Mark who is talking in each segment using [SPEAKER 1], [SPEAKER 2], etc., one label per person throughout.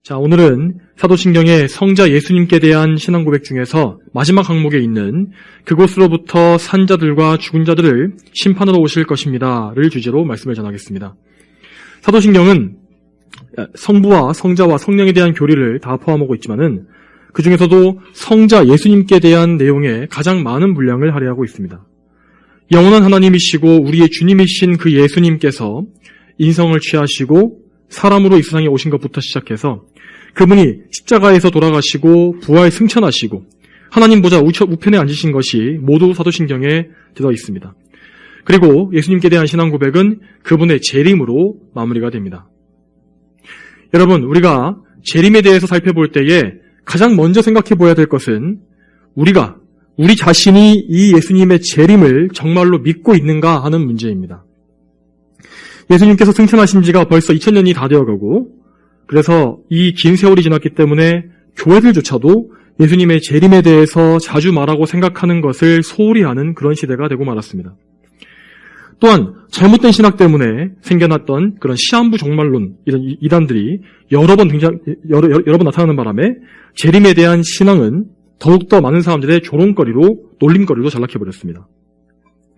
[SPEAKER 1] 자, 오늘은 사도신경의 성자 예수님께 대한 신앙 고백 중에서 마지막 항목에 있는 그곳으로부터 산 자들과 죽은 자들을 심판하러 오실 것입니다를 주제로 말씀을 전하겠습니다. 사도신경은 성부와 성자와 성령에 대한 교리를 다 포함하고 있지만은 그 중에서도 성자 예수님께 대한 내용에 가장 많은 분량을 할애하고 있습니다. 영원한 하나님이시고 우리의 주님이신 그 예수님께서 인성을 취하시고 사람으로 이 세상에 오신 것부터 시작해서 그분이 십자가에서 돌아가시고 부활 승천하시고 하나님 보좌 우편에 앉으신 것이 모두 사도신경에 들어 있습니다. 그리고 예수님께 대한 신앙 고백은 그분의 재림으로 마무리가 됩니다. 여러분, 우리가 재림에 대해서 살펴볼 때에 가장 먼저 생각해 보아야 될 것은 우리 자신이 이 예수님의 재림을 정말로 믿고 있는가 하는 문제입니다. 예수님께서 승천하신 지가 벌써 2000년이 다 되어가고 그래서 이 긴 세월이 지났기 때문에 교회들조차도 예수님의 재림에 대해서 자주 말하고 생각하는 것을 소홀히 하는 그런 시대가 되고 말았습니다. 또한 잘못된 신학 때문에 생겨났던 그런 시한부 종말론 이런 이단들이 여러 번 나타나는 바람에 재림에 대한 신앙은 더욱더 많은 사람들의 조롱거리로 놀림거리로 전락해버렸습니다.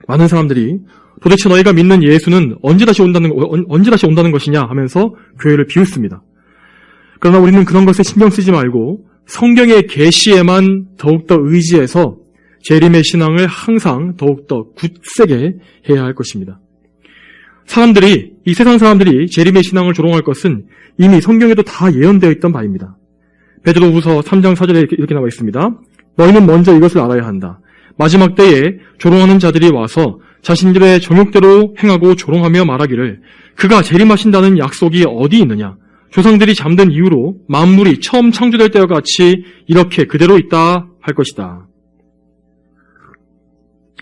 [SPEAKER 1] 많은 사람들이 도대체 너희가 믿는 예수는 언제 다시 온다는 것이냐 하면서 교회를 비웃습니다. 그러나 우리는 그런 것에 신경 쓰지 말고 성경의 계시에만 더욱더 의지해서 재림의 신앙을 항상 더욱더 굳세게 해야 할 것입니다. 이 세상 사람들이 재림의 신앙을 조롱할 것은 이미 성경에도 다 예언되어 있던 바입니다. 베드로후서 3장 4절에 이렇게 나와 있습니다. 너희는 먼저 이것을 알아야 한다. 마지막 때에 조롱하는 자들이 와서 자신들의 정욕대로 행하고 조롱하며 말하기를 그가 재림하신다는 약속이 어디 있느냐? 조상들이 잠든 이후로 만물이 처음 창조될 때와 같이 이렇게 그대로 있다 할 것이다.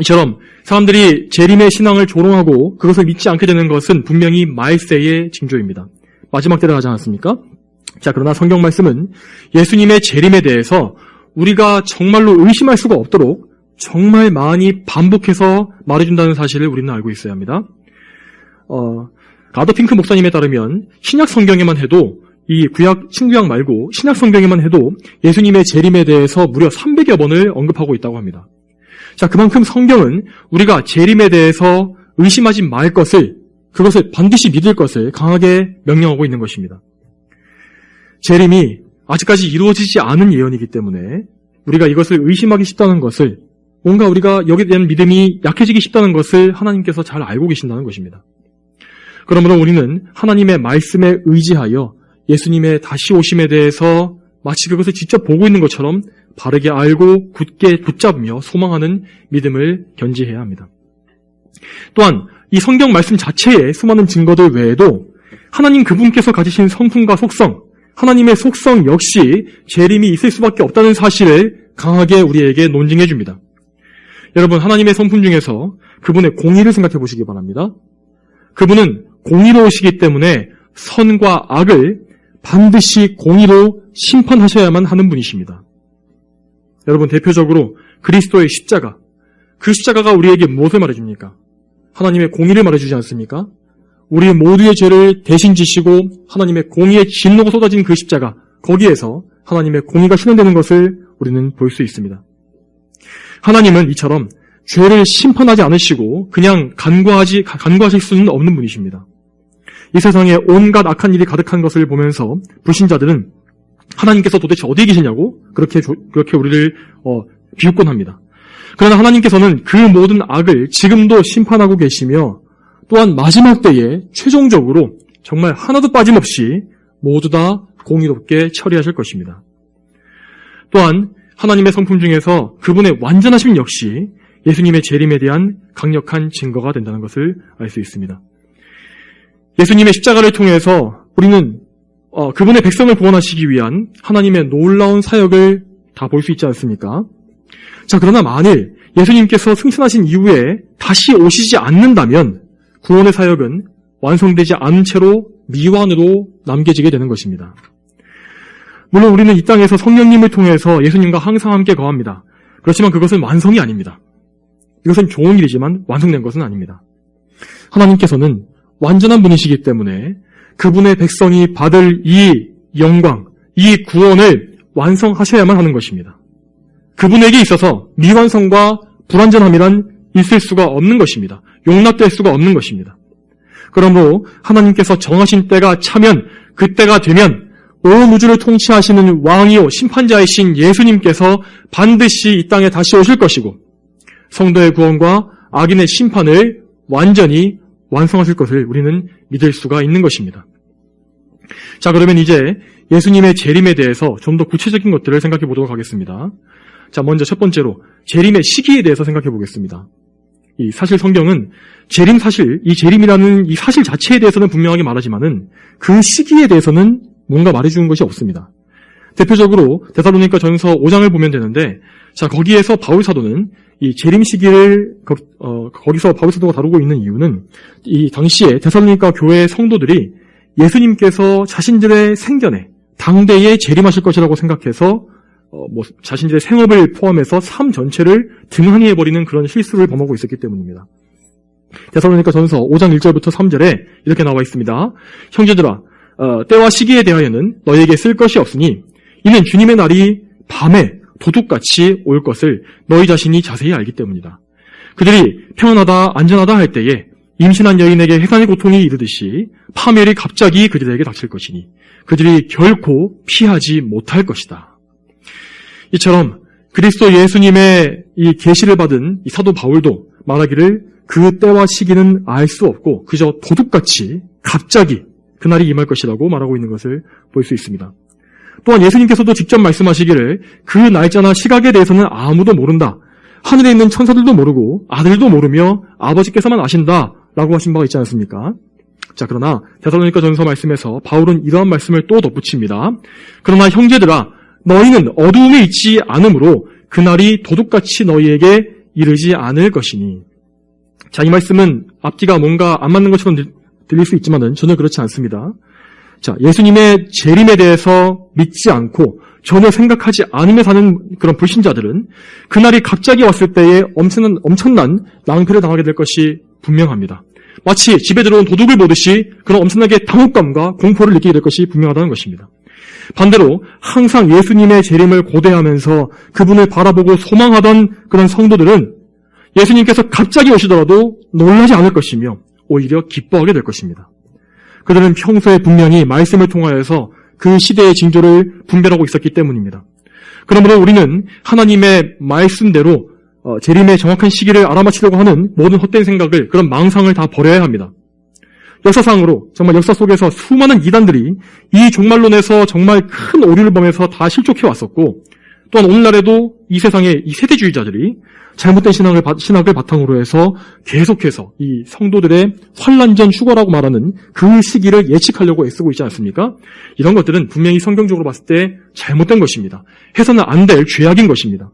[SPEAKER 1] 이처럼 사람들이 재림의 신앙을 조롱하고 그것을 믿지 않게 되는 것은 분명히 말세의 징조입니다. 마지막 때를 하지 않았습니까? 자, 그러나 성경 말씀은 예수님의 재림에 대해서 우리가 정말로 의심할 수가 없도록 정말 많이 반복해서 말해준다는 사실을 우리는 알고 있어야 합니다. 가더 핑크 목사님에 따르면 신약 성경에만 해도 이 신구약 말고 신약 성경에만 해도 예수님의 재림에 대해서 무려 300여 번을 언급하고 있다고 합니다. 자, 그만큼 성경은 우리가 재림에 대해서 의심하지 말 것을, 그것을 반드시 믿을 것을 강하게 명령하고 있는 것입니다. 재림이 아직까지 이루어지지 않은 예언이기 때문에 우리가 이것을 의심하기 쉽다는 것을, 뭔가 우리가 여기에 대한 믿음이 약해지기 쉽다는 것을 하나님께서 잘 알고 계신다는 것입니다. 그러므로 우리는 하나님의 말씀에 의지하여 예수님의 다시 오심에 대해서 마치 그것을 직접 보고 있는 것처럼 바르게 알고 굳게 붙잡으며 소망하는 믿음을 견지해야 합니다. 또한 이 성경 말씀 자체의 수많은 증거들 외에도 하나님 그분께서 가지신 성품과 속성, 하나님의 속성 역시 재림이 있을 수밖에 없다는 사실을 강하게 우리에게 논증해 줍니다. 여러분, 하나님의 성품 중에서 그분의 공의를 생각해 보시기 바랍니다. 그분은 공의로우시기 때문에 선과 악을 반드시 공의로 심판하셔야만 하는 분이십니다. 여러분, 대표적으로 그리스도의 십자가, 그 십자가가 우리에게 무엇을 말해줍니까? 하나님의 공의를 말해주지 않습니까? 우리 모두의 죄를 대신 지시고 하나님의 공의의 진노가 쏟아진 그 십자가, 거기에서 하나님의 공의가 실현되는 것을 우리는 볼 수 있습니다. 하나님은 이처럼 죄를 심판하지 않으시고 그냥 간과하실 수는 없는 분이십니다. 이 세상에 온갖 악한 일이 가득한 것을 보면서 불신자들은 하나님께서 도대체 어디에 계시냐고 그렇게 우리를 비웃곤 합니다. 그러나 하나님께서는 그 모든 악을 지금도 심판하고 계시며 또한 마지막 때에 최종적으로 정말 하나도 빠짐없이 모두 다 공의롭게 처리하실 것입니다. 또한 하나님의 성품 중에서 그분의 완전하심 역시 예수님의 재림에 대한 강력한 증거가 된다는 것을 알 수 있습니다. 예수님의 십자가를 통해서 우리는 그분의 백성을 구원하시기 위한 하나님의 놀라운 사역을 다 볼 수 있지 않습니까? 자, 그러나 만일 예수님께서 승천하신 이후에 다시 오시지 않는다면 구원의 사역은 완성되지 않은 채로 미완으로 남겨지게 되는 것입니다. 물론 우리는 이 땅에서 성령님을 통해서 예수님과 항상 함께 거합니다. 그렇지만 그것은 완성이 아닙니다. 이것은 좋은 일이지만 완성된 것은 아닙니다. 하나님께서는 완전한 분이시기 때문에 그분의 백성이 받을 이 영광, 이 구원을 완성하셔야만 하는 것입니다. 그분에게 있어서 미완성과 불완전함이란 있을 수가 없는 것입니다. 용납될 수가 없는 것입니다. 그러므로 하나님께서 정하신 때가 차면, 그때가 되면 온 우주를 통치하시는 왕이요 심판자이신 예수님께서 반드시 이 땅에 다시 오실 것이고 성도의 구원과 악인의 심판을 완전히 완성하실 것을 우리는 믿을 수가 있는 것입니다. 자, 그러면 이제 예수님의 재림에 대해서 좀 더 구체적인 것들을 생각해 보도록 하겠습니다. 자, 먼저 첫 번째로 재림의 시기에 대해서 생각해 보겠습니다. 이 사실 성경은 재림 사실, 이 재림이라는 이 사실 자체에 대해서는 분명하게 말하지만은 그 시기에 대해서는 뭔가 말해주는 것이 없습니다. 대표적으로 데살로니가 전서 5장을 보면 되는데, 자, 거기에서 바울 사도는 이 재림 시기를 거기서 바울 사도가 다루고 있는 이유는 이 당시에 데살로니가 교회의 성도들이 예수님께서 자신들의 생전에 당대에 재림하실 것이라고 생각해서 자신들의 생업을 포함해서 삶 전체를 등한히 해버리는 그런 실수를 범하고 있었기 때문입니다. 데살로니가 전서 5장 1절부터 3절에 이렇게 나와 있습니다. 형제들아, 때와 시기에 대하여는 너희에게 쓸 것이 없으니 이는 주님의 날이 밤에 도둑같이 올 것을 너희 자신이 자세히 알기 때문이다. 그들이 평안하다 안전하다 할 때에 임신한 여인에게 해산의 고통이 이르듯이 파멸이 갑자기 그들에게 닥칠 것이니 그들이 결코 피하지 못할 것이다. 이처럼 그리스도 예수님의 이 계시를 받은 이 사도 바울도 말하기를 그 때와 시기는 알 수 없고 그저 도둑같이 갑자기 그날이 임할 것이라고 말하고 있는 것을 볼 수 있습니다. 또한 예수님께서도 직접 말씀하시기를 그 날짜나 시각에 대해서는 아무도 모른다. 하늘에 있는 천사들도 모르고 아들도 모르며 아버지께서만 아신다 라고 하신 바가 있지 않습니까? 자, 그러나 데살로니가 전서 말씀에서 바울은 이러한 말씀을 또 덧붙입니다. 그러나 형제들아, 너희는 어두움에 있지 않으므로 그날이 도둑같이 너희에게 이르지 않을 것이니. 자, 이 말씀은 앞뒤가 뭔가 안 맞는 것처럼 들릴 수 있지만은 전혀 그렇지 않습니다. 자, 예수님의 재림에 대해서 믿지 않고 전혀 생각하지 않으며 사는 그런 불신자들은 그날이 갑자기 왔을 때에 엄청난 낭패를 당하게 될 것이 분명합니다. 마치 집에 들어온 도둑을 보듯이 그런 엄청나게 당혹감과 공포를 느끼게 될 것이 분명하다는 것입니다. 반대로 항상 예수님의 재림을 고대하면서 그분을 바라보고 소망하던 그런 성도들은 예수님께서 갑자기 오시더라도 놀라지 않을 것이며 오히려 기뻐하게 될 것입니다. 그들은 평소에 분명히 말씀을 통하여서 그 시대의 징조를 분별하고 있었기 때문입니다. 그러므로 우리는 하나님의 말씀대로 재림의 정확한 시기를 알아맞히려고 하는 모든 헛된 생각을, 그런 망상을 다 버려야 합니다. 역사상으로 정말 역사 속에서 수많은 이단들이 이 종말론에서 정말 큰 오류를 범해서 다 실족해 왔었고, 또한 오늘날에도 이 세상의 이 세대주의자들이 잘못된 신학을 바탕으로 해서 계속해서 이 성도들의 환란전 휴거라고 말하는 그 시기를 예측하려고 애쓰고 있지 않습니까? 이런 것들은 분명히 성경적으로 봤을 때 잘못된 것입니다. 해서는 안 될 죄악인 것입니다.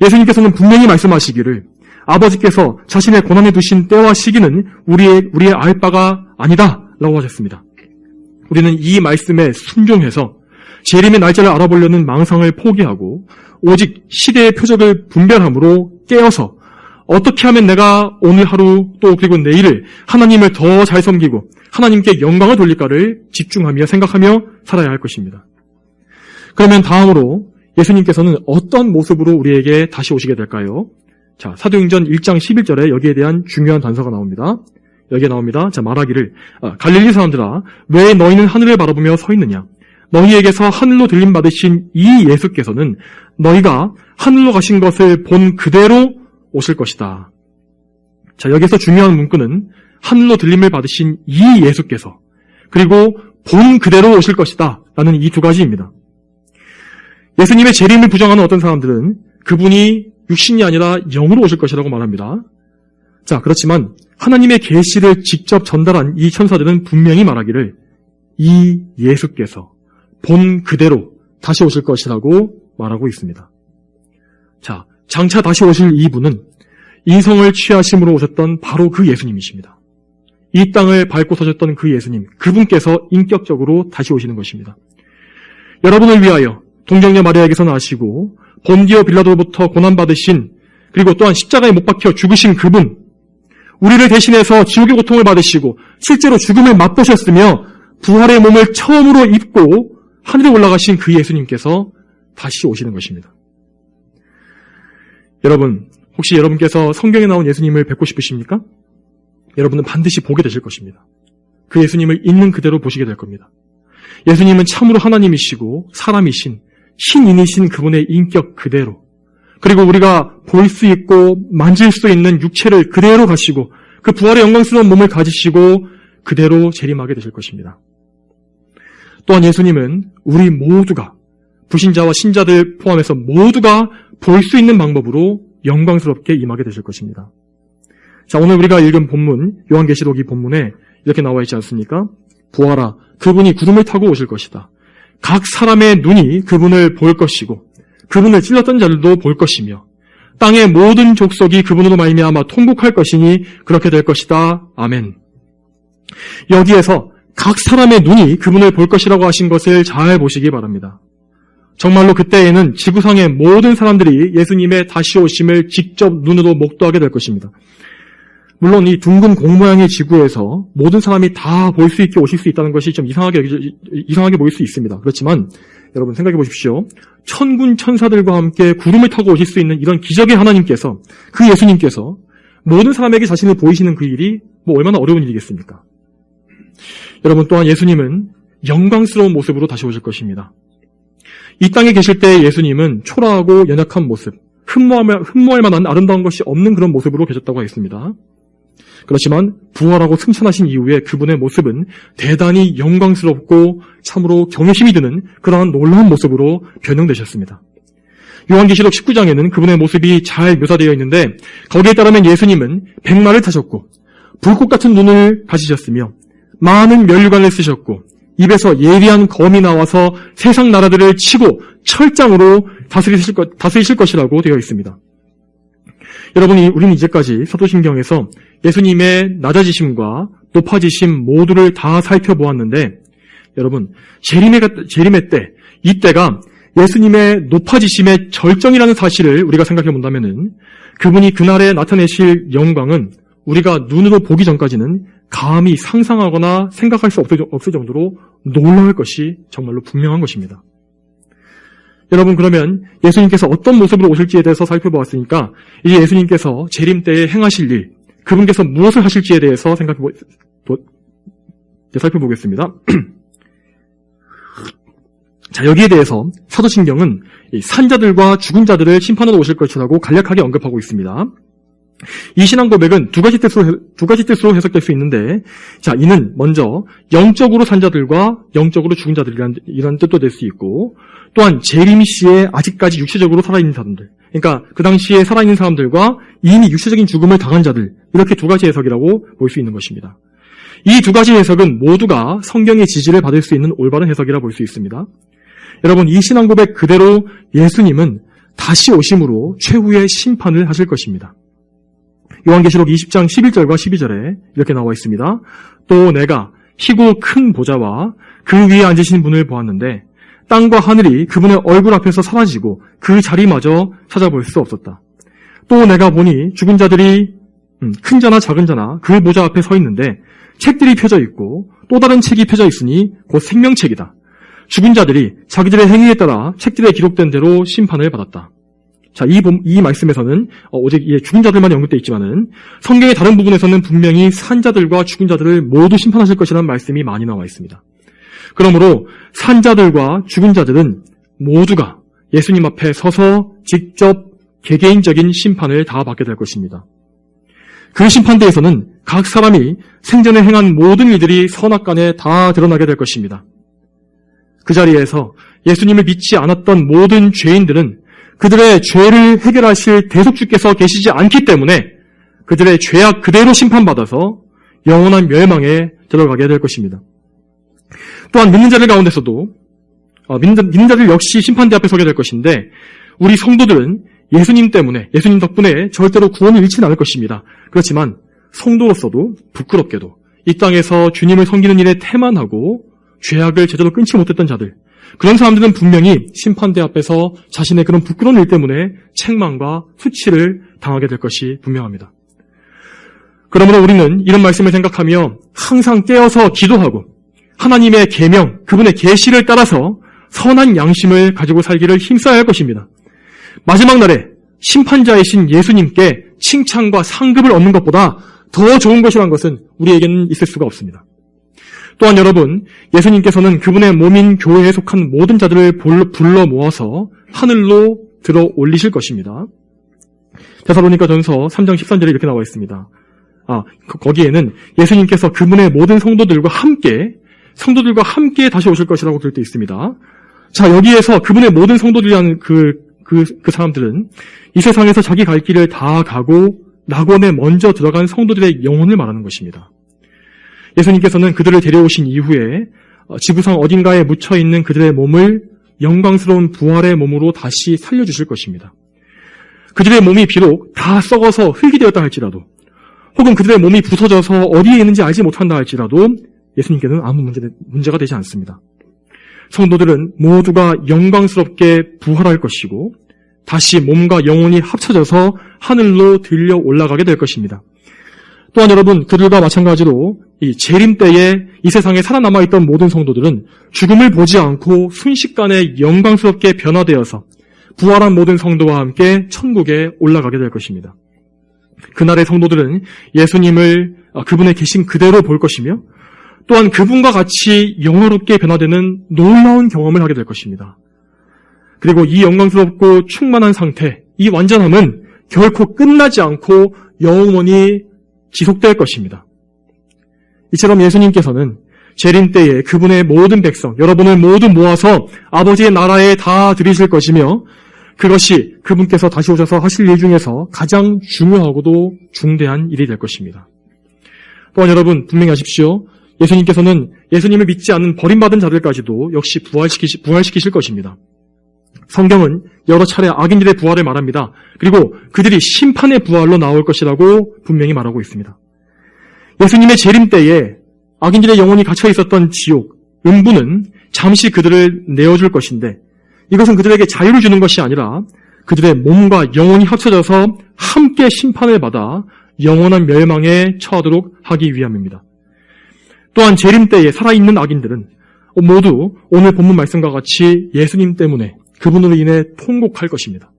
[SPEAKER 1] 예수님께서는 분명히 말씀하시기를 아버지께서 자신의 고난에 두신 때와 시기는 우리의 알 바가 아니다 라고 하셨습니다. 우리는 이 말씀에 순종해서 재림의 날짜를 알아보려는 망상을 포기하고 오직 시대의 표적을 분별함으로 깨어서 어떻게 하면 내가 오늘 하루 또 그리고 내일을 하나님을 더 잘 섬기고 하나님께 영광을 돌릴까를 집중하며 생각하며 살아야 할 것입니다. 그러면 다음으로 예수님께서는 어떤 모습으로 우리에게 다시 오시게 될까요? 자, 사도행전 1장 11절에 여기에 대한 중요한 단서가 나옵니다. 여기에 나옵니다. 자, 말하기를 갈릴리 사람들아, 왜 너희는 하늘을 바라보며 서 있느냐? 너희에게서 하늘로 들림 받으신 이 예수께서는 너희가 하늘로 가신 것을 본 그대로 오실 것이다. 자, 여기서 중요한 문구는 하늘로 들림을 받으신 이 예수께서 그리고 본 그대로 오실 것이다 라는 이 두 가지입니다. 예수님의 재림을 부정하는 어떤 사람들은 그분이 육신이 아니라 영으로 오실 것이라고 말합니다. 자, 그렇지만 하나님의 계시를 직접 전달한 이 천사들은 분명히 말하기를 이 예수께서 본 그대로 다시 오실 것이라고 말하고 있습니다. 자, 장차 다시 오실 이분은 인성을 취하심으로 오셨던 바로 그 예수님이십니다. 이 땅을 밟고 서셨던 그 예수님, 그분께서 인격적으로 다시 오시는 것입니다. 여러분을 위하여 동정녀 마리아에게서 나시고 본디오 빌라도로부터 고난받으신, 그리고 또한 십자가에 못 박혀 죽으신 그분, 우리를 대신해서 지옥의 고통을 받으시고 실제로 죽음을 맛보셨으며 부활의 몸을 처음으로 입고 하늘에 올라가신 그 예수님께서 다시 오시는 것입니다. 여러분, 혹시 여러분께서 성경에 나온 예수님을 뵙고 싶으십니까? 여러분은 반드시 보게 되실 것입니다. 그 예수님을 있는 그대로 보시게 될 겁니다. 예수님은 참으로 하나님이시고 사람이신 신인이신 그분의 인격 그대로, 그리고 우리가 볼 수 있고 만질 수 있는 육체를 그대로 가시고 그 부활의 영광스러운 몸을 가지시고 그대로 재림하게 되실 것입니다. 또한 예수님은 우리 모두가, 불신자와 신자들 포함해서 모두가 볼 수 있는 방법으로 영광스럽게 임하게 되실 것입니다. 자, 오늘 우리가 읽은 본문, 요한계시록 이 본문에 이렇게 나와 있지 않습니까? 보아라, 그분이 구름을 타고 오실 것이다. 각 사람의 눈이 그분을 볼 것이고 그분을 찔렀던 자들도 볼 것이며 땅의 모든 족속이 그분으로 말미암아 통곡할 것이니 그렇게 될 것이다. 아멘. 여기에서 각 사람의 눈이 그분을 볼 것이라고 하신 것을 잘 보시기 바랍니다. 정말로 그때에는 지구상의 모든 사람들이 예수님의 다시 오심을 직접 눈으로 목도하게 될 것입니다. 물론 이 둥근 공 모양의 지구에서 모든 사람이 다 볼 수 있게 오실 수 있다는 것이 좀 이상하게 보일 수 있습니다. 그렇지만 여러분 생각해 보십시오. 천군 천사들과 함께 구름을 타고 오실 수 있는 이런 기적의 하나님께서, 그 예수님께서 모든 사람에게 자신을 보이시는 그 일이 얼마나 어려운 일이겠습니까? 여러분, 또한 예수님은 영광스러운 모습으로 다시 오실 것입니다. 이 땅에 계실 때 예수님은 초라하고 연약한 모습, 흠모할 만한 아름다운 것이 없는 그런 모습으로 계셨다고 했습니다. 그렇지만 부활하고 승천하신 이후에 그분의 모습은 대단히 영광스럽고 참으로 경외심이 드는 그러한 놀라운 모습으로 변형되셨습니다. 요한계시록 19장에는 그분의 모습이 잘 묘사되어 있는데 거기에 따르면 예수님은 백마를 타셨고 불꽃 같은 눈을 가지셨으며 많은 면류관을 쓰셨고 입에서 예리한 검이 나와서 세상 나라들을 치고 철장으로 다스리실 것이라고 되어 있습니다. 여러분, 우리는 이제까지 사도신경에서 예수님의 낮아지심과 높아지심 모두를 다 살펴보았는데, 여러분, 재림의 때, 이때가 예수님의 높아지심의 절정이라는 사실을 우리가 생각해 본다면은 그분이 그날에 나타내실 영광은 우리가 눈으로 보기 전까지는 감히 상상하거나 생각할 수 없을 정도로 놀라울 것이 정말로 분명한 것입니다. 여러분, 그러면 예수님께서 어떤 모습으로 오실지에 대해서 살펴보았으니까 이제 예수님께서 재림 때에 행하실 일, 그분께서 무엇을 하실지에 대해서 살펴보겠습니다. 자, 여기에 대해서 사도신경은 산자들과 죽은 자들을 심판하러 오실 것이라고 간략하게 언급하고 있습니다. 이 신앙 고백은 두 가지 뜻으로 해석될 수 있는데, 자, 이는 먼저 영적으로 산 자들과 영적으로 죽은 자들이라는 뜻도 될 수 있고, 또한 재림 시에 아직까지 육체적으로 살아있는 사람들, 그러니까 그 당시에 살아있는 사람들과 이미 육체적인 죽음을 당한 자들, 이렇게 두 가지 해석이라고 볼 수 있는 것입니다. 이 두 가지 해석은 모두가 성경의 지지를 받을 수 있는 올바른 해석이라 볼 수 있습니다. 여러분, 이 신앙 고백 그대로 예수님은 다시 오심으로 최후의 심판을 하실 것입니다. 요한계시록 20장 11절과 12절에 이렇게 나와 있습니다. 또 내가 희고 큰 보좌와 그 위에 앉으신 분을 보았는데 땅과 하늘이 그분의 얼굴 앞에서 사라지고 그 자리마저 찾아볼 수 없었다. 또 내가 보니 죽은 자들이 큰 자나 작은 자나 그 보좌 앞에 서 있는데 책들이 펴져 있고 또 다른 책이 펴져 있으니 곧 생명책이다. 죽은 자들이 자기들의 행위에 따라 책들에 기록된 대로 심판을 받았다. 자, 이 말씀에서는 오직 죽은 자들만 언급되어 있지만은 성경의 다른 부분에서는 분명히 산 자들과 죽은 자들을 모두 심판하실 것이라는 말씀이 많이 나와 있습니다. 그러므로 산 자들과 죽은 자들은 모두가 예수님 앞에 서서 직접 개개인적인 심판을 다 받게 될 것입니다. 그 심판대에서는 각 사람이 생전에 행한 모든 일들이 선악간에 다 드러나게 될 것입니다. 그 자리에서 예수님을 믿지 않았던 모든 죄인들은 그들의 죄를 해결하실 대속주께서 계시지 않기 때문에 그들의 죄악 그대로 심판받아서 영원한 멸망에 들어가게 될 것입니다. 또한 믿는 자들 가운데서도 믿는 자들 역시 심판대 앞에 서게 될 것인데 우리 성도들은 예수님 덕분에 절대로 구원을 잃지는 않을 것입니다. 그렇지만 성도로서도 부끄럽게도 이 땅에서 주님을 섬기는 일에 태만하고 죄악을 제대로 끊지 못했던 자들, 그런 사람들은 분명히 심판대 앞에서 자신의 그런 부끄러운 일 때문에 책망과 수치를 당하게 될 것이 분명합니다. 그러므로 우리는 이런 말씀을 생각하며 항상 깨어서 기도하고 하나님의 계명, 그분의 계시를 따라서 선한 양심을 가지고 살기를 힘써야 할 것입니다. 마지막 날에 심판자이신 예수님께 칭찬과 상급을 얻는 것보다 더 좋은 것이라는 것은 우리에게는 있을 수가 없습니다. 또한 여러분, 예수님께서는 그분의 몸인 교회에 속한 모든 자들을 불러 모아서 하늘로 들어 올리실 것입니다. 데살로니가전서 3장 13절에 이렇게 나와 있습니다. 거기에는 예수님께서 그분의 모든 성도들과 함께 다시 오실 것이라고 그럴 때 있습니다. 자, 여기에서 그분의 모든 성도들이라는 그 사람들은 이 세상에서 자기 갈 길을 다 가고 낙원에 먼저 들어간 성도들의 영혼을 말하는 것입니다. 예수님께서는 그들을 데려오신 이후에 지구상 어딘가에 묻혀있는 그들의 몸을 영광스러운 부활의 몸으로 다시 살려주실 것입니다. 그들의 몸이 비록 다 썩어서 흙이 되었다 할지라도, 혹은 그들의 몸이 부서져서 어디에 있는지 알지 못한다 할지라도 예수님께서는 아무 문제가 되지 않습니다. 성도들은 모두가 영광스럽게 부활할 것이고 다시 몸과 영혼이 합쳐져서 하늘로 들려 올라가게 될 것입니다. 또한 여러분, 그들과 마찬가지로 이 재림 때에 이 세상에 살아남아 있던 모든 성도들은 죽음을 보지 않고 순식간에 영광스럽게 변화되어서 부활한 모든 성도와 함께 천국에 올라가게 될 것입니다. 그날의 성도들은 예수님을 그분의 계신 그대로 볼 것이며 또한 그분과 같이 영화롭게 변화되는 놀라운 경험을 하게 될 것입니다. 그리고 이 영광스럽고 충만한 상태, 이 완전함은 결코 끝나지 않고 영원히 지속될 것입니다. 이처럼 예수님께서는 재림 때에 그분의 모든 백성, 여러분을 모두 모아서 아버지의 나라에 다 들이실 것이며 그것이 그분께서 다시 오셔서 하실 일 중에서 가장 중요하고도 중대한 일이 될 것입니다. 또한 여러분, 분명히 아십시오. 예수님께서는 예수님을 믿지 않는 버림받은 자들까지도 역시 부활시키실 것입니다. 성경은 여러 차례 악인들의 부활을 말합니다. 그리고 그들이 심판의 부활로 나올 것이라고 분명히 말하고 있습니다. 예수님의 재림 때에 악인들의 영혼이 갇혀 있었던 지옥, 음부는 잠시 그들을 내어줄 것인데 이것은 그들에게 자유를 주는 것이 아니라 그들의 몸과 영혼이 합쳐져서 함께 심판을 받아 영원한 멸망에 처하도록 하기 위함입니다. 또한 재림 때에 살아있는 악인들은 모두 오늘 본문 말씀과 같이 예수님 때문에 그분으로 인해 통곡할 것입니다.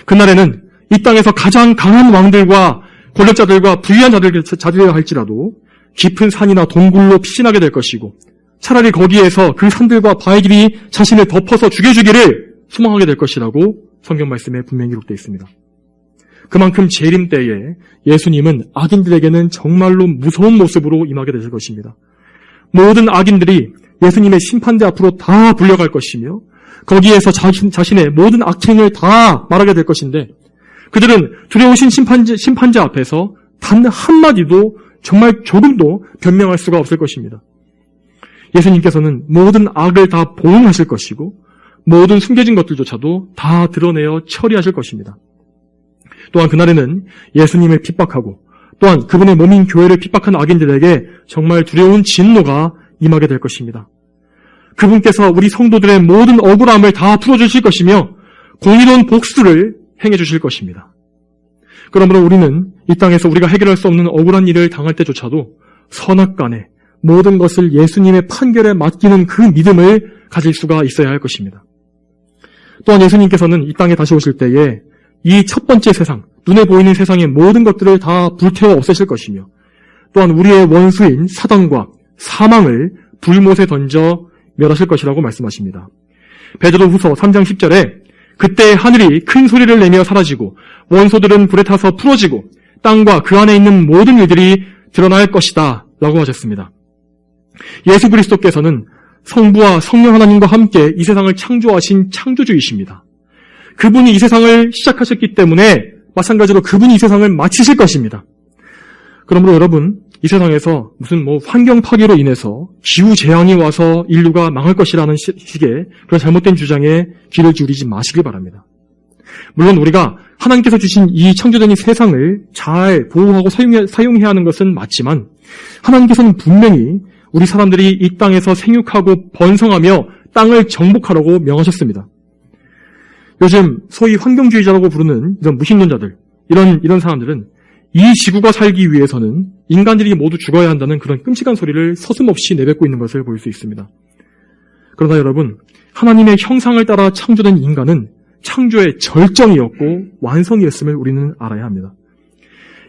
[SPEAKER 1] 그날에는 이 땅에서 가장 강한 왕들과 권력자들과 부유한 자들이라 할지라도 깊은 산이나 동굴로 피신하게 될 것이고 차라리 거기에서 그 산들과 바위들이 자신을 덮어서 죽여주기를 소망하게 될 것이라고 성경 말씀에 분명히 기록되어 있습니다. 그만큼 재림 때에 예수님은 악인들에게는 정말로 무서운 모습으로 임하게 되실 것입니다. 모든 악인들이 예수님의 심판대 앞으로 다 불려갈 것이며 거기에서 자신의 모든 악행을 다 말하게 될 것인데 그들은 두려우신 심판자 앞에서 단 한마디도 정말 조금도 변명할 수가 없을 것입니다. 예수님께서는 모든 악을 다 보응하실 것이고 모든 숨겨진 것들조차도 다 드러내어 처리하실 것입니다. 또한 그날에는 예수님을 핍박하고 또한 그분의 몸인 교회를 핍박한 악인들에게 정말 두려운 진노가 임하게 될 것입니다. 그분께서 우리 성도들의 모든 억울함을 다 풀어주실 것이며 공의로운 복수를 행해주실 것입니다. 그러므로 우리는 이 땅에서 우리가 해결할 수 없는 억울한 일을 당할 때조차도 선악간에 모든 것을 예수님의 판결에 맡기는 그 믿음을 가질 수가 있어야 할 것입니다. 또한 예수님께서는 이 땅에 다시 오실 때에 이 첫 번째 세상, 눈에 보이는 세상의 모든 것들을 다 불태워 없애실 것이며 또한 우리의 원수인 사단과 사망을 불못에 던져 멸하실 것이라고 말씀하십니다. 베드로후서 3장 10절에 그때 하늘이 큰 소리를 내며 사라지고 원소들은 불에 타서 풀어지고 땅과 그 안에 있는 모든 일들이 드러날 것이다 라고 하셨습니다. 예수 그리스도께서는 성부와 성령 하나님과 함께 이 세상을 창조하신 창조주이십니다. 그분이 이 세상을 시작하셨기 때문에 마찬가지로 그분이 이 세상을 마치실 것입니다. 그러므로 여러분, 이 세상에서 무슨 환경 파괴로 인해서 기후 재앙이 와서 인류가 망할 것이라는 식의 그런 잘못된 주장에 귀를 기울이지 마시길 바랍니다. 물론 우리가 하나님께서 주신 이 창조된 이 세상을 잘 보호하고 사용해야 하는 것은 맞지만 하나님께서는 분명히 우리 사람들이 이 땅에서 생육하고 번성하며 땅을 정복하라고 명하셨습니다. 요즘 소위 환경주의자라고 부르는 이런 무신론자들, 이런 사람들은 이 지구가 살기 위해서는 인간들이 모두 죽어야 한다는 그런 끔찍한 소리를 서슴없이 내뱉고 있는 것을 볼 수 있습니다. 그러나 여러분, 하나님의 형상을 따라 창조된 인간은 창조의 절정이었고 완성이었음을 우리는 알아야 합니다.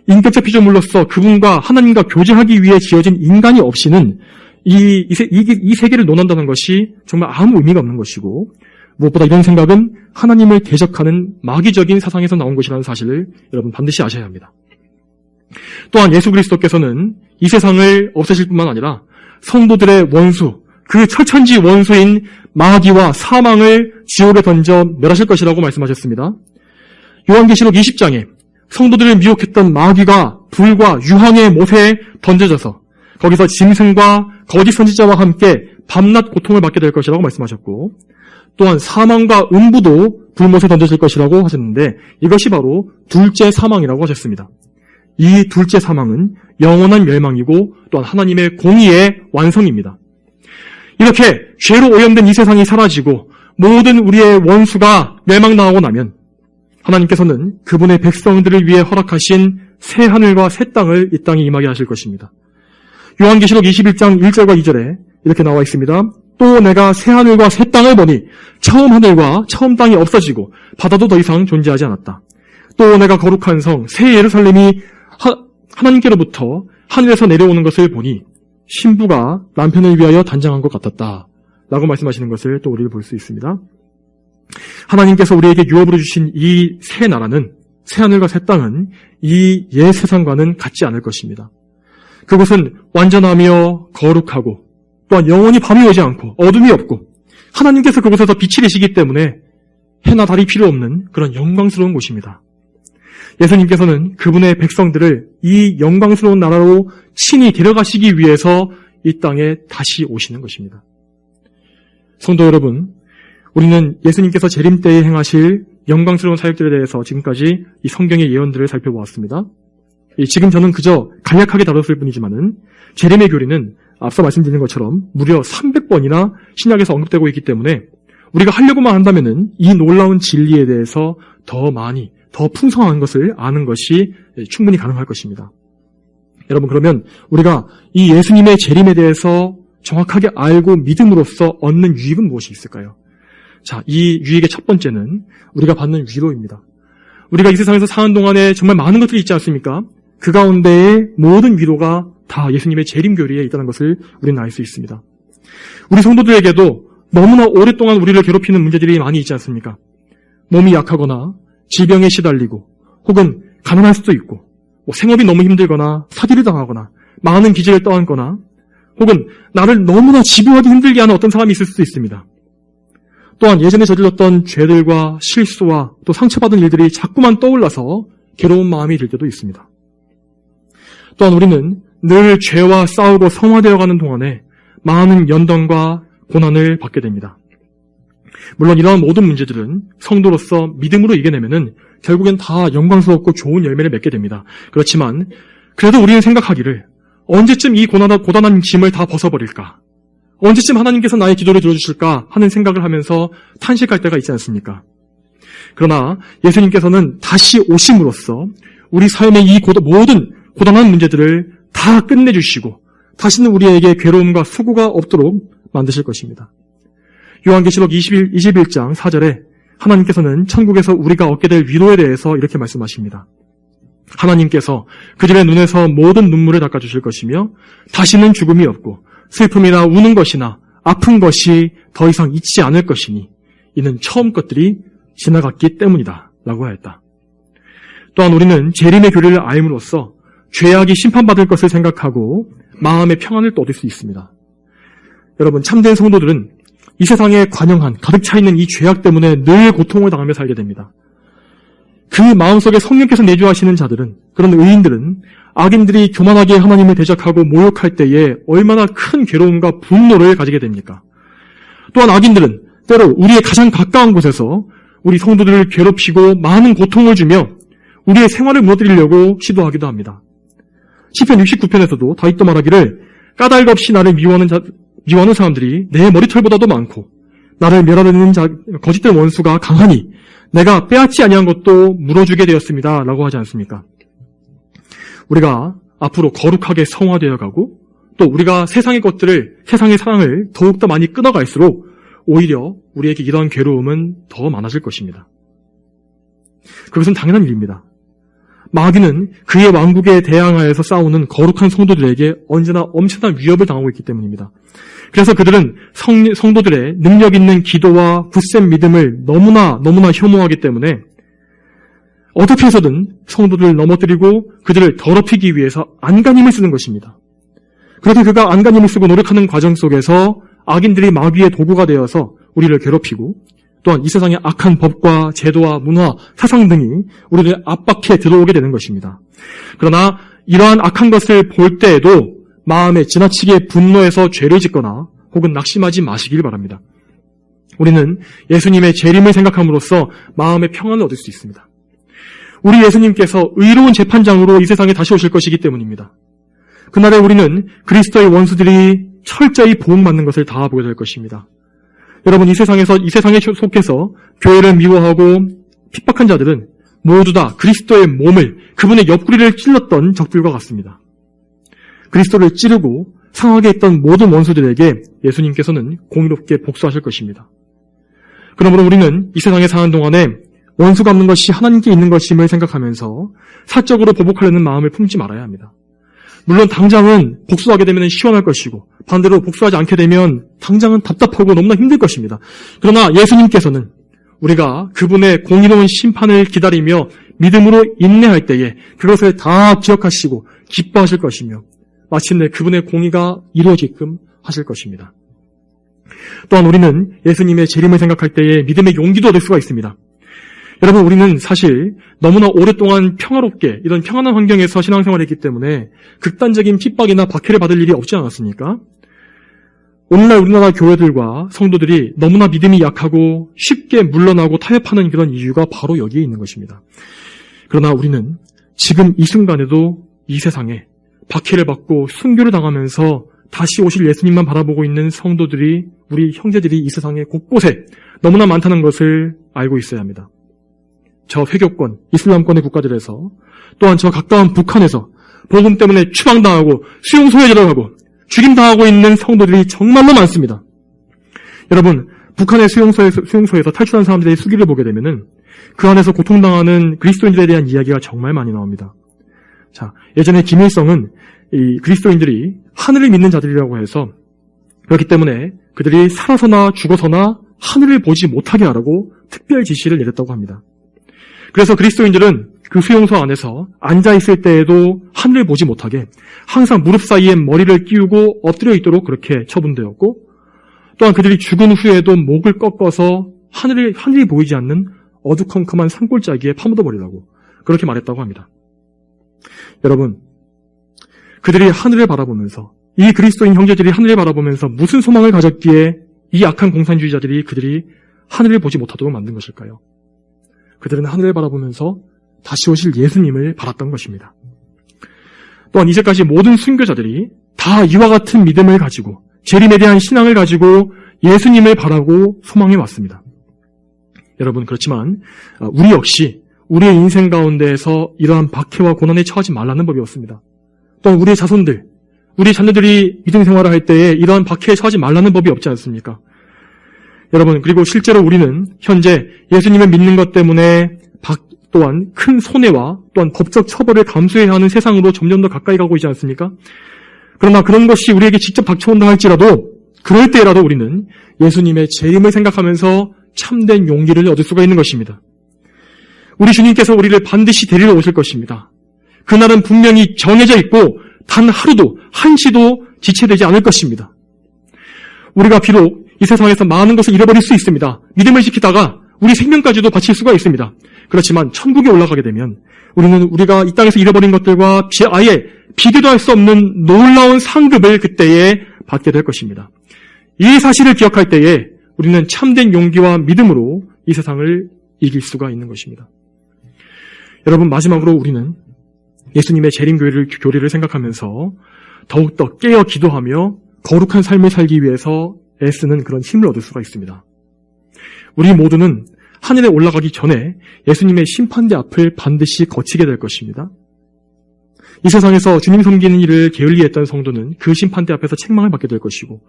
[SPEAKER 1] 인격적 피조물로서 그분과 하나님과 교제하기 위해 지어진 인간이 없이는 이 세계를 논한다는 것이 정말 아무 의미가 없는 것이고, 무엇보다 이런 생각은 하나님을 대적하는 마귀적인 사상에서 나온 것이라는 사실을 여러분 반드시 아셔야 합니다. 또한 예수 그리스도께서는 이 세상을 없애실 뿐만 아니라 성도들의 원수, 그 철천지 원수인 마귀와 사망을 지옥에 던져 멸하실 것이라고 말씀하셨습니다. 요한계시록 20장에 성도들을 미혹했던 마귀가 불과 유황의 못에 던져져서 거기서 짐승과 거짓 선지자와 함께 밤낮 고통을 받게 될 것이라고 말씀하셨고, 또한 사망과 음부도 불못에 던져질 것이라고 하셨는데, 이것이 바로 둘째 사망이라고 하셨습니다. 이 둘째 사망은 영원한 멸망이고 또한 하나님의 공의의 완성입니다. 이렇게 죄로 오염된 이 세상이 사라지고 모든 우리의 원수가 멸망당하고 나면 하나님께서는 그분의 백성들을 위해 허락하신 새 하늘과 새 땅을 이 땅에 임하게 하실 것입니다. 요한계시록 21장 1절과 2절에 이렇게 나와 있습니다. 또 내가 새 하늘과 새 땅을 보니 처음 하늘과 처음 땅이 없어지고 바다도 더 이상 존재하지 않았다. 또 내가 거룩한 성 새 예루살렘이 하나님께로부터 하늘에서 내려오는 것을 보니 신부가 남편을 위하여 단장한 것 같았다 라고 말씀하시는 것을 또 우리가 볼 수 있습니다. 하나님께서 우리에게 유업으로 주신 이 새 나라는, 새 하늘과 새 땅은 이 옛 세상과는 같지 않을 것입니다. 그곳은 완전하며 거룩하고 또한 영원히 밤이 오지 않고 어둠이 없고 하나님께서 그곳에서 빛이 되시기 때문에 해나 달이 필요 없는 그런 영광스러운 곳입니다. 예수님께서는 그분의 백성들을 이 영광스러운 나라로 친히 데려가시기 위해서 이 땅에 다시 오시는 것입니다. 성도 여러분, 우리는 예수님께서 재림 때에 행하실 영광스러운 사역들에 대해서 지금까지 이 성경의 예언들을 살펴보았습니다. 지금 저는 그저 간략하게 다뤘을 뿐이지만은 재림의 교리는 앞서 말씀드린 것처럼 무려 300번이나 신약에서 언급되고 있기 때문에 우리가 하려고만 한다면은 이 놀라운 진리에 대해서 더 많이, 더 풍성한 것을 아는 것이 충분히 가능할 것입니다. 여러분, 그러면 우리가 이 예수님의 재림에 대해서 정확하게 알고 믿음으로써 얻는 유익은 무엇이 있을까요? 자, 이 유익의 첫 번째는 우리가 받는 위로입니다. 우리가 이 세상에서 사는 동안에 정말 많은 것들이 있지 않습니까? 그 가운데의 모든 위로가 다 예수님의 재림 교리에 있다는 것을 우리는 알 수 있습니다. 우리 성도들에게도 너무나 오랫동안 우리를 괴롭히는 문제들이 많이 있지 않습니까? 몸이 약하거나 질병에 시달리고 혹은 가난할 수도 있고 생업이 너무 힘들거나 사기를 당하거나 많은 빚을 떠안거나 혹은 나를 너무나 집요하게 힘들게 하는 어떤 사람이 있을 수도 있습니다. 또한 예전에 저질렀던 죄들과 실수와 또 상처받은 일들이 자꾸만 떠올라서 괴로운 마음이 들 때도 있습니다. 또한 우리는 늘 죄와 싸우고 성화되어가는 동안에 많은 연단과 고난을 받게 됩니다. 물론 이러한 모든 문제들은 성도로서 믿음으로 이겨내면은 결국엔 다 영광스럽고 좋은 열매를 맺게 됩니다. 그렇지만 그래도 우리는 생각하기를 언제쯤 이 고단한 짐을 다 벗어버릴까? 언제쯤 하나님께서 나의 기도를 들어주실까 하는 생각을 하면서 탄식할 때가 있지 않습니까? 그러나 예수님께서는 다시 오심으로써 우리 삶의 이 모든 고단한 문제들을 다 끝내주시고 다시는 우리에게 괴로움과 수고가 없도록 만드실 것입니다. 요한계시록 21장 4절에 하나님께서는 천국에서 우리가 얻게 될 위로에 대해서 이렇게 말씀하십니다. 하나님께서 그들의 눈에서 모든 눈물을 닦아주실 것이며 다시는 죽음이 없고 슬픔이나 우는 것이나 아픈 것이 더 이상 있지 않을 것이니 이는 처음 것들이 지나갔기 때문이다 라고 하였다. 또한 우리는 재림의 교리를 알므로써 죄악이 심판받을 것을 생각하고 마음의 평안을 또 얻을 수 있습니다. 여러분, 참된 성도들은 이 세상에 관영한 가득 차 있는 이 죄악 때문에 늘 고통을 당하며 살게 됩니다. 그 마음속에 성령께서 내주하시는 자들은, 그런 의인들은 악인들이 교만하게 하나님을 대적하고 모욕할 때에 얼마나 큰 괴로움과 분노를 가지게 됩니까? 또한 악인들은 때로 우리의 가장 가까운 곳에서 우리 성도들을 괴롭히고 많은 고통을 주며 우리의 생활을 무너뜨리려고 시도하기도 합니다. 시편 69편에서도 다윗도 말하기를 까닭 없이 나를 미워하는 사람들이 내 머리털보다도 많고 나를 멸하려는 거짓된 원수가 강하니 내가 빼앗지 아니한 것도 물어주게 되었습니다 라고 하지 않습니까? 우리가 앞으로 거룩하게 성화되어 가고 또 우리가 세상의 것들을, 세상의 사랑을 더욱더 많이 끊어갈수록 오히려 우리에게 이러한 괴로움은 더 많아질 것입니다. 그것은 당연한 일입니다. 마귀는 그의 왕국에 대항하여서 싸우는 거룩한 성도들에게 언제나 엄청난 위협을 당하고 있기 때문입니다. 그래서 그들은 성도들의 능력 있는 기도와 굳센 믿음을 너무나 혐오하기 때문에 어떻게 해서든 성도들을 넘어뜨리고 그들을 더럽히기 위해서 안간힘을 쓰는 것입니다. 그렇게 그가 안간힘을 쓰고 노력하는 과정 속에서 악인들이 마귀의 도구가 되어서 우리를 괴롭히고 또한 이 세상의 악한 법과 제도와 문화, 사상 등이 우리를 압박해 들어오게 되는 것입니다. 그러나 이러한 악한 것을 볼 때에도 마음에 지나치게 분노해서 죄를 짓거나 혹은 낙심하지 마시길 바랍니다. 우리는 예수님의 재림을 생각함으로써 마음의 평안을 얻을 수 있습니다. 우리 예수님께서 의로운 재판장으로 이 세상에 다시 오실 것이기 때문입니다. 그날에 우리는 그리스도의 원수들이 철저히 보응받는 것을 다 보게 될 것입니다. 여러분, 이 세상에 속해서 교회를 미워하고 핍박한 자들은 모두 다 그리스도의 몸을, 그분의 옆구리를 찔렀던 적들과 같습니다. 그리스도를 찌르고 상하게 했던 모든 원수들에게 예수님께서는 공의롭게 복수하실 것입니다. 그러므로 우리는 이 세상에 사는 동안에 원수 갚는 것이 하나님께 있는 것임을 생각하면서 사적으로 보복하려는 마음을 품지 말아야 합니다. 물론 당장은 복수하게 되면 시원할 것이고 반대로 복수하지 않게 되면 당장은 답답하고 너무나 힘들 것입니다. 그러나 예수님께서는 우리가 그분의 공의로운 심판을 기다리며 믿음으로 인내할 때에 그것을 다 기억하시고 기뻐하실 것이며 마침내 그분의 공의가 이루어지게끔 하실 것입니다. 또한 우리는 예수님의 재림을 생각할 때에 믿음의 용기도 얻을 수가 있습니다. 여러분, 우리는 사실 너무나 오랫동안 평화롭게 이런 평안한 환경에서 신앙생활을 했기 때문에 극단적인 핍박이나 박해를 받을 일이 없지 않았습니까? 오늘날 우리나라 교회들과 성도들이 너무나 믿음이 약하고 쉽게 물러나고 타협하는 그런 이유가 바로 여기에 있는 것입니다. 그러나 우리는 지금 이 순간에도 이 세상에 박해를 받고 순교를 당하면서 다시 오실 예수님만 바라보고 있는 성도들이, 우리 형제들이 이 세상에 곳곳에 너무나 많다는 것을 알고 있어야 합니다. 저 회교권, 이슬람권의 국가들에서 또한 저 가까운 북한에서 복음 때문에 추방당하고 수용소에 들어가고 죽임당하고 있는 성도들이 정말로 많습니다. 여러분, 북한의 수용소에서 탈출한 사람들의 수기를 보게 되면은 그 안에서 고통당하는 그리스도인들에 대한 이야기가 정말 많이 나옵니다. 자, 예전에 김일성은 이 그리스도인들이 하늘을 믿는 자들이라고 해서 그렇기 때문에 그들이 살아서나 죽어서나 하늘을 보지 못하게 하라고 특별 지시를 내렸다고 합니다. 그래서 그리스도인들은 그 수용소 안에서 앉아있을 때에도 하늘을 보지 못하게 항상 무릎 사이에 머리를 끼우고 엎드려 있도록 그렇게 처분되었고, 또한 그들이 죽은 후에도 목을 꺾어서 하늘이 보이지 않는 어두컴컴한 산골짜기에 파묻어 버리라고 그렇게 말했다고 합니다. 여러분, 그들이 하늘을 바라보면서, 이 그리스도인 형제들이 하늘을 바라보면서 무슨 소망을 가졌기에 이 악한 공산주의자들이 그들이 하늘을 보지 못하도록 만든 것일까요? 그들은 하늘을 바라보면서 다시 오실 예수님을 바랐던 것입니다. 또한 이제까지 모든 순교자들이 다 이와 같은 믿음을 가지고 재림에 대한 신앙을 가지고 예수님을 바라고 소망해 왔습니다. 여러분, 그렇지만 우리 역시 우리의 인생 가운데에서 이러한 박해와 고난에 처하지 말라는 법이 없습니다. 또한 우리의 자손들, 우리 자녀들이 믿음 생활을 할 때에 이러한 박해에 처하지 말라는 법이 없지 않습니까? 여러분, 그리고 실제로 우리는 현재 예수님을 믿는 것 때문에 또한 큰 손해와 또한 법적 처벌을 감수해야 하는 세상으로 점점 더 가까이 가고 있지 않습니까? 그러나 그런 것이 우리에게 직접 닥쳐온다 할지라도 그럴 때라도 우리는 예수님의 재림을 생각하면서 참된 용기를 얻을 수가 있는 것입니다. 우리 주님께서 우리를 반드시 데리러 오실 것입니다. 그날은 분명히 정해져 있고 단 하루도 한시도 지체되지 않을 것입니다. 우리가 비록 이 세상에서 많은 것을 잃어버릴 수 있습니다. 믿음을 지키다가 우리 생명까지도 바칠 수가 있습니다. 그렇지만 천국에 올라가게 되면 우리가 이 땅에서 잃어버린 것들과 아예 비교도 할 수 없는 놀라운 상급을 그때에 받게 될 것입니다. 이 사실을 기억할 때에 우리는 참된 용기와 믿음으로 이 세상을 이길 수가 있는 것입니다. 여러분, 마지막으로 우리는 예수님의 재림 교리를 생각하면서 더욱더 깨어 기도하며 거룩한 삶을 살기 위해서 애쓰는 그런 힘을 얻을 수가 있습니다. 우리 모두는 하늘에 올라가기 전에 예수님의 심판대 앞을 반드시 거치게 될 것입니다. 이 세상에서 주님 섬기는 일을 게을리했던 성도는 그 심판대 앞에서 책망을 받게 될 것이고,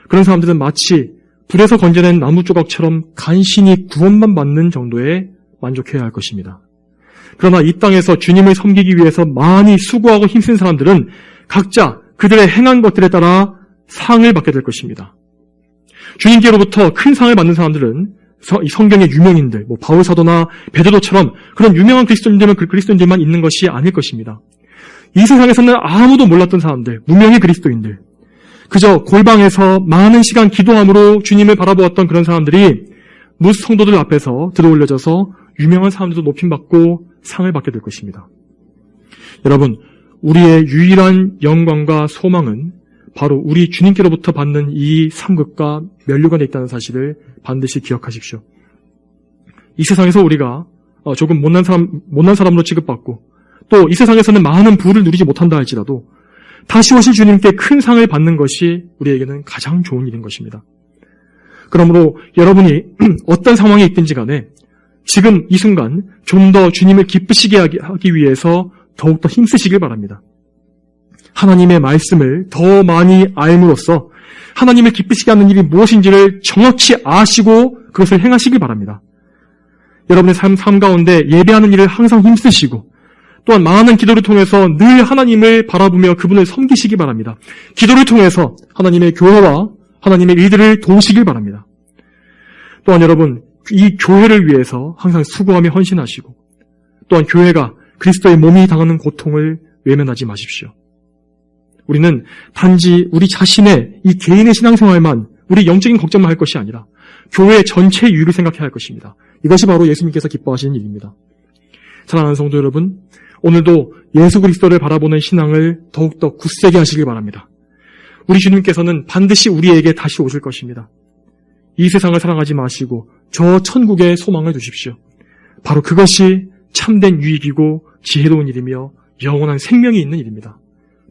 [SPEAKER 1] 그런 사람들은 마치 불에서 건져낸 나무 조각처럼 간신히 구원만 받는 정도에 만족해야 할 것입니다. 그러나 이 땅에서 주님을 섬기기 위해서 많이 수고하고 힘쓴 사람들은 각자 그들의 행한 것들에 따라 상을 받게 될 것입니다. 주님께로부터 큰 상을 받는 사람들은 이 성경의 유명인들, 바울 사도나 베드로처럼 그런 유명한 그리스도인들만 있는 것이 아닐 것입니다. 이 세상에서는 아무도 몰랐던 사람들, 무명의 그리스도인들, 그저 골방에서 많은 시간 기도함으로 주님을 바라보았던 그런 사람들이 무스 성도들 앞에서 들어올려져서 유명한 사람들도 높임받고 상을 받게 될 것입니다. 여러분, 우리의 유일한 영광과 소망은 바로 우리 주님께로부터 받는 이 상급과 면류관에 있다는 사실을 반드시 기억하십시오. 이 세상에서 우리가 조금 못난 사람으로 취급받고 또 이 세상에서는 많은 부를 누리지 못한다 할지라도 다시 오실 주님께 큰 상을 받는 것이 우리에게는 가장 좋은 일인 것입니다. 그러므로 여러분이 어떤 상황에 있든지 간에 지금 이 순간 좀 더 주님을 기쁘시게 하기 위해서 더욱더 힘쓰시길 바랍니다. 하나님의 말씀을 더 많이 알므로써 하나님을 기쁘시게 하는 일이 무엇인지를 정확히 아시고 그것을 행하시길 바랍니다. 여러분의 삶 가운데 예배하는 일을 항상 힘쓰시고 또한 많은 기도를 통해서 늘 하나님을 바라보며 그분을 섬기시기 바랍니다. 기도를 통해서 하나님의 교회와 하나님의 일들을 도우시길 바랍니다. 또한 여러분, 이 교회를 위해서 항상 수고하며 헌신하시고 또한 교회가 그리스도의 몸이 당하는 고통을 외면하지 마십시오. 우리는 단지 우리 자신의 이 개인의 신앙생활만, 우리 영적인 것만 할 것이 아니라 교회 전체의 유익을 생각해야 할 것입니다. 이것이 바로 예수님께서 기뻐하시는 일입니다. 사랑하는 성도 여러분, 오늘도 예수 그리스도를 바라보는 신앙을 더욱더 굳세게 하시길 바랍니다. 우리 주님께서는 반드시 우리에게 다시 오실 것입니다. 이 세상을 사랑하지 마시고 저 천국에 소망을 두십시오. 바로 그것이 참된 유익이고 지혜로운 일이며 영원한 생명이 있는 일입니다.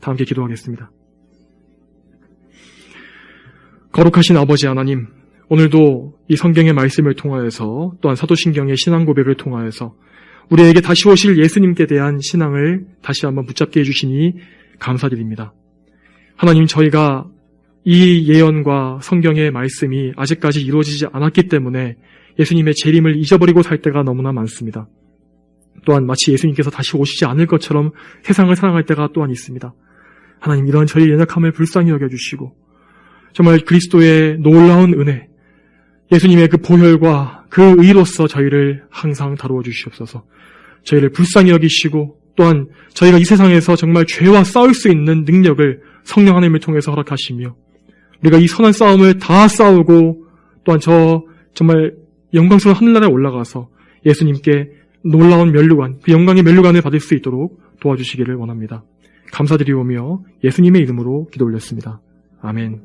[SPEAKER 1] 다 함께 기도하겠습니다. 거룩하신 아버지 하나님, 오늘도 이 성경의 말씀을 통하여서 또한 사도신경의 신앙 고백을 통하여서 우리에게 다시 오실 예수님께 대한 신앙을 다시 한번 붙잡게 해주시니 감사드립니다. 하나님, 저희가 이 예언과 성경의 말씀이 아직까지 이루어지지 않았기 때문에 예수님의 재림을 잊어버리고 살 때가 너무나 많습니다. 또한 마치 예수님께서 다시 오시지 않을 것처럼 세상을 사랑할 때가 또한 있습니다. 하나님, 이런 저희의 연약함을 불쌍히 여겨주시고 정말 그리스도의 놀라운 은혜, 예수님의 그 보혈과 그 의로서 저희를 항상 다루어 주시옵소서. 저희를 불쌍히 여기시고 또한 저희가 이 세상에서 정말 죄와 싸울 수 있는 능력을 성령 하나님을 통해서 허락하시며 우리가 이 선한 싸움을 다 싸우고 또한 정말 영광스러운 하늘나라에 올라가서 예수님께 놀라운 면류관, 그 영광의 면류관을 받을 수 있도록 도와주시기를 원합니다. 감사드리오며 예수님의 이름으로 기도 올렸습니다. 아멘.